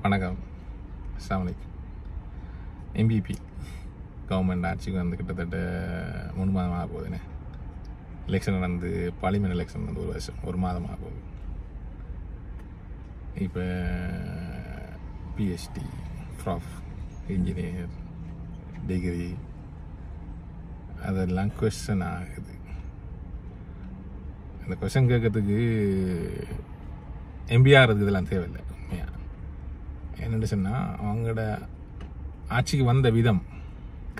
வணக்கம். அஸ்ஸலாமு அலைக்கும். எம்பிபி கவர்மெண்ட் ஆட்சிக்கு வந்து கிட்டத்தட்ட 3 மாதம் ஆக போகுதுண்ணே. எலெக்ஷன் நடந்து பார்லிமெண்ட் எலெக்ஷன் வந்து ஒரு மாதம் ஆக போகுது. இப்போ பிஹெச்டி, ப்ராஃப், இன்ஜினியர், டிகிரி அதெல்லாம் கொஸ்டின் ஆகுது. இந்த கொஸ்டின் கேட்கறதுக்கு எம்பிஆருக்கு இதெல்லாம் தேவையில்லை. உண்மையாக என்னென்னு சொன்னால், அவங்களோட ஆட்சிக்கு வந்த விதம்,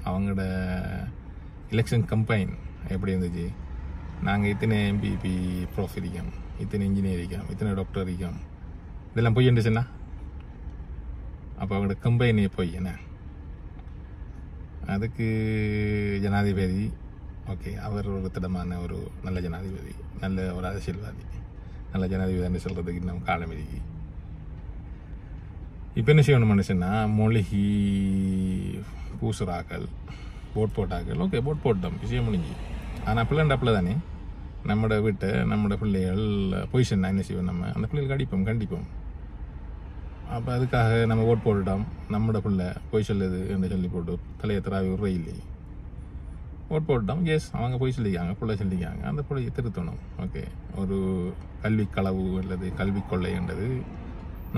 அவங்களோட எலெக்ஷன் கம்பெயின் எப்படி இருந்துச்சு, நாங்கள் இத்தனை எம்பிபி ப்ராஃப் இருக்கோம், இத்தனை இன்ஜினியர் இருக்கோம், இத்தனை டாக்டர் இருக்கோம், இதெல்லாம் பொய் இருந்துச்சுன்னா அப்போ அவங்களோட கம்பெனி பொய் என்ன. அதுக்கு ஜனாதிபதி ஓகே, அவர் ஒரு திடமான ஒரு நல்ல ஜனாதிபதி, நல்ல ஒரு அரசியல்வாதி, நல்ல ஜனாதிபதி சொல்கிறதுக்கு இன்னும் காலம் இருக்கு. இப்போ என்ன செய்யணும் மனுஷன்னா, மொழிகி பூசுறாக்கள், போட் போட்டாக்கள், ஓகே போட் போட்டோம், விஷயம் முடிஞ்சு. ஆனால் பிள்ளைண்டாப்பில் தானே நம்மளோட வீட்டை, நம்மளோட பிள்ளைகள் பொசிஷன் என்ன செய்வோம், நம்ம அந்த பிள்ளைகளுக்கு கண்டிப்போம். அப்போ அதுக்காக நம்ம ஓட் போட்டுட்டோம், நம்மளோட பிள்ளை பொய் சொல்லுது என்று சொல்லி போட்டு தலையை திராவி விடுற இல்லை. ஓட் போட்டுட்டோம், எஸ் அவங்க பொய் சொல்லிக்காங்க, பிள்ளை சொல்லிக்காங்க, அந்த பிள்ளையை திருத்தணும். ஓகே, ஒரு கல்வி களவு அல்லது கல்வி கொள்ளை என்றது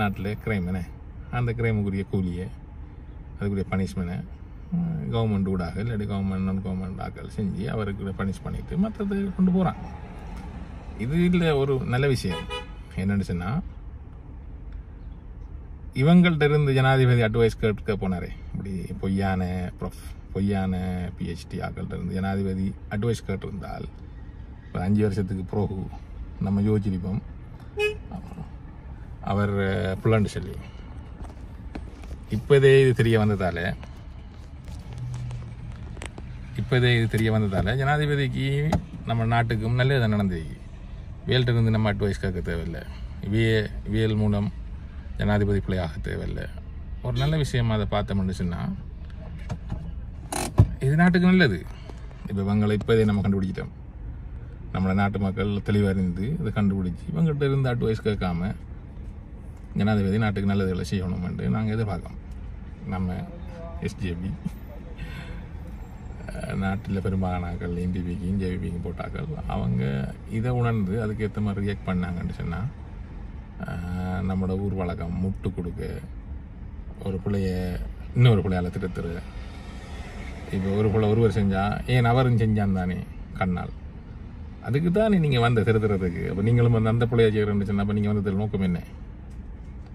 நாட்டில் கிரைம் என்ன. அந்த கிரைமுக்குரிய கூலியை, அதுக்குரிய பனிஷ்மெண்ட்டை கவர்மெண்ட் ஊடாக இல்லாட்டி கவர்மெண்ட் நான் கவர்மெண்ட் ஆக்கள் செஞ்சு அவருக்கு பனிஷ் பண்ணிட்டு மற்றது கொண்டு போகிறாங்க. இது இல்லை ஒரு நல்ல விஷயம். என்னென்னு சொன்னால், இவங்கள்ட்ட இருந்து ஜனாதிபதி அட்வைஸ் கேட்க போனாரே, இப்படி பொய்யான பிஹெச்டி ஆக்கள்கிட்ட இருந்து ஜனாதிபதி அட்வைஸ் கேட்டிருந்தால் இப்போ 5 வருஷத்துக்கு பிறகு நம்ம யோசிச்சிருப்போம் அவர் புலண்டு சொல்லி. இப்போதே இது தெரிய வந்ததால் ஜனாதிபதிக்கு நம்ம நாட்டுக்கும் நல்லது நடந்தது. வேல்கிட்ட இருந்து நம்ம அட்வைஸ் கேட்க தேவையில்லை, வியல் மூலம் ஜனாதிபதி பிள்ளையாக தேவையில்லை. ஒரு நல்ல விஷயம் அதை பார்த்தோம்னு சொன்னால் இது நாட்டுக்கு நல்லது. இப்போ இவங்களை இப்போதே நம்ம கண்டுபிடிச்சிட்டோம். நம்மளோட நாட்டு மக்கள் தெளிவாக இருந்து இதை கண்டுபிடிச்சி இவங்ககிட்ட இருந்து அட்வைஸ் கேட்காம ஜனாதிபதி நாட்டுக்கு நல்லதுகளை செய்யணுமென்று நாங்கள் எதிர்பார்க்கோம். நம்ம எஸ்ஜேபி நாட்டில் பெரும்பாலானாக்கள் எம்பிபிக்கும் ஜேபிபிக்கும் போட்டாக்கள் அவங்க இதை உணர்ந்து அதுக்கேற்ற மாதிரி ரியாக்ட் பண்ணாங்கன்னு சொன்னால், நம்மளோட ஊர் வழக்கம் முட்டு கொடுக்க, ஒரு பிள்ளைய இன்னொரு பிள்ளையால் திருத்துற. இப்போ ஒரு பிள்ளை ஒருவர் செஞ்சால் ஏன் அவரும் செஞ்சான் தானே கண்ணால், அதுக்கு தானே நீங்கள் வந்த திருத்துறதுக்கு. அப்போ நீங்களும் வந்து அந்த பிள்ளைய செய்கிறேன்னு சொன்னால் அப்போ நீங்கள் வந்ததில் நோக்கம் என்ன?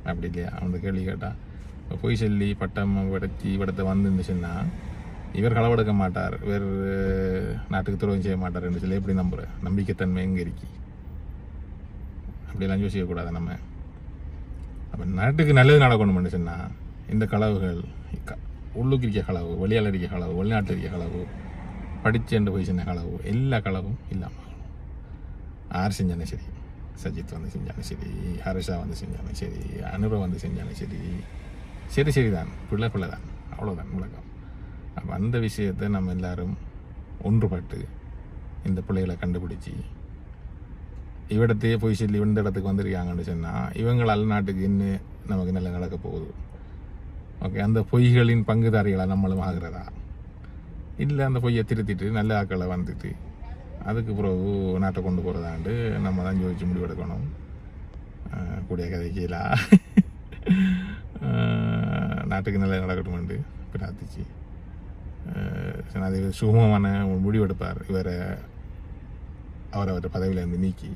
அப்படி இல்லையா? அந்த கேள்வி கேட்டால் இப்போ பொய் சொல்லி பட்டம் இவடத்தை வந்துருந்துச்சுன்னா இவர் களவெடுக்க மாட்டார், வேறு நாட்டுக்கு துரோகம் செய்ய மாட்டார் என்று சொல்லி எப்படி நம்புகிற நம்பிக்கைத்தன்மை எங்கே இருக்கி? அப்படியெல்லாம் யோசிக்கக்கூடாது நம்ம. அப்போ நாட்டுக்கு நல்லது நடக்கணும்னு சொன்னால் இந்த களவுகள், உள்ளுக்கு இருக்க களவு, வெளியால் இருக்க களவு, வெளிநாட்டில் இருக்க களவு, படிச்சேண்டு போய் சின்ன களவு, எல்லா களவும் இல்லாமல் யார் செஞ்சாலும் சரி, சஜித் வந்து செஞ்சாலும் சரி, ஹரிஷா வந்து செஞ்சாலும் சரி, அனுரவ் வந்து செஞ்சாலும் சரிதான், பிள்ளை தான், அவ்வளோதான் உலகம். அப்போ அந்த விஷயத்தை நம்ம எல்லாரும் ஒன்றுபட்டு இந்த பிள்ளைகளை கண்டுபிடிச்சி இவ்விடத்தையே போய் சொல்லி இந்த இடத்துக்கு வந்திருக்காங்கன்னு சொன்னால் இவங்களால் நாட்டுக்கு இன்னும் நமக்கு நல்லா நடக்க போகுது. ஓகே, அந்த பொய்களின் பங்குதாரிகளாக நம்மளும் ஆகிறதா இல்லை, அந்த பொய்யை திருத்திட்டு நல்ல ஆக்களை வந்துட்டு அதுக்கு பிறகு நாட்டை கொண்டு போகிறதாண்டு நம்ம தான் யோசிச்சு முடிவெடுக்கணும். கூடிய கதைக்கீழா நாட்டுக்கு நல்லா நடக்கட்டும்ண்டு பிரார்த்திச்சு அது சுகமமான முடிவெடுப்பார். அவரை பதவியிலேருந்து நீக்கி,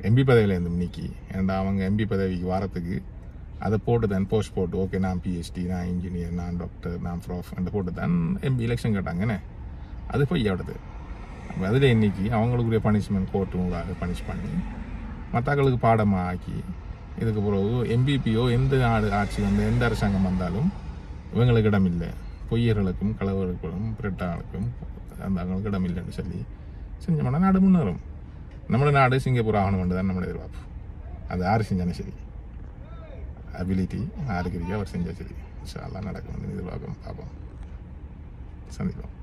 எம்பி பதவியிலேருந்து நீக்கி, ஏன்டா அவங்க எம்பி பதவிக்கு வாரத்துக்கு அதை போட்டு தான் போஸ்ட் போட்டு ஓகே நான் பிஹெச்டி, நான் இன்ஜினியர், நான் டாக்டர், நான் ப்ராஃப் என்று போட்டு தான் எம்பி எலெக்ஷன் கேட்டாங்கண்ணே. அது போய் எவ்வளவு அப்போ அதில் இன்னைக்கு அவங்களுக்குரிய பனிஷ்மெண்ட் கோர்ட்டுங்களாக பனிஷ் பண்ணி மற்றவர்களுக்கு பாடமாக ஆக்கி இதுக்கு பிறகு எம்பிபியோ எந்த ஆட்சி வந்து எந்த அரசாங்கம் வந்தாலும் இவங்களுக்கு இடம் இல்லை, பொய்யர்களுக்கும் களவர்களுக்கும் பிரெட்டாளுக்கும் அந்த அவங்களுக்கு இடம் இல்லைன்னு சொல்லி செஞ்சோம்னா நாடு முன்னேறும். நம்மளோட நாடு சிங்கப்பூர் ஆகணும் தான் நம்மளோட எதிர்பார்ப்பு. அது யார் செஞ்சாலும் சரி, அபிலிட்டி யாருக்கு அவர் செஞ்சால் சரி, இன்ஷா அல்லாஹ் நடக்கும் எதிர்பார்க்கும். பார்ப்போம், சந்திப்போம்.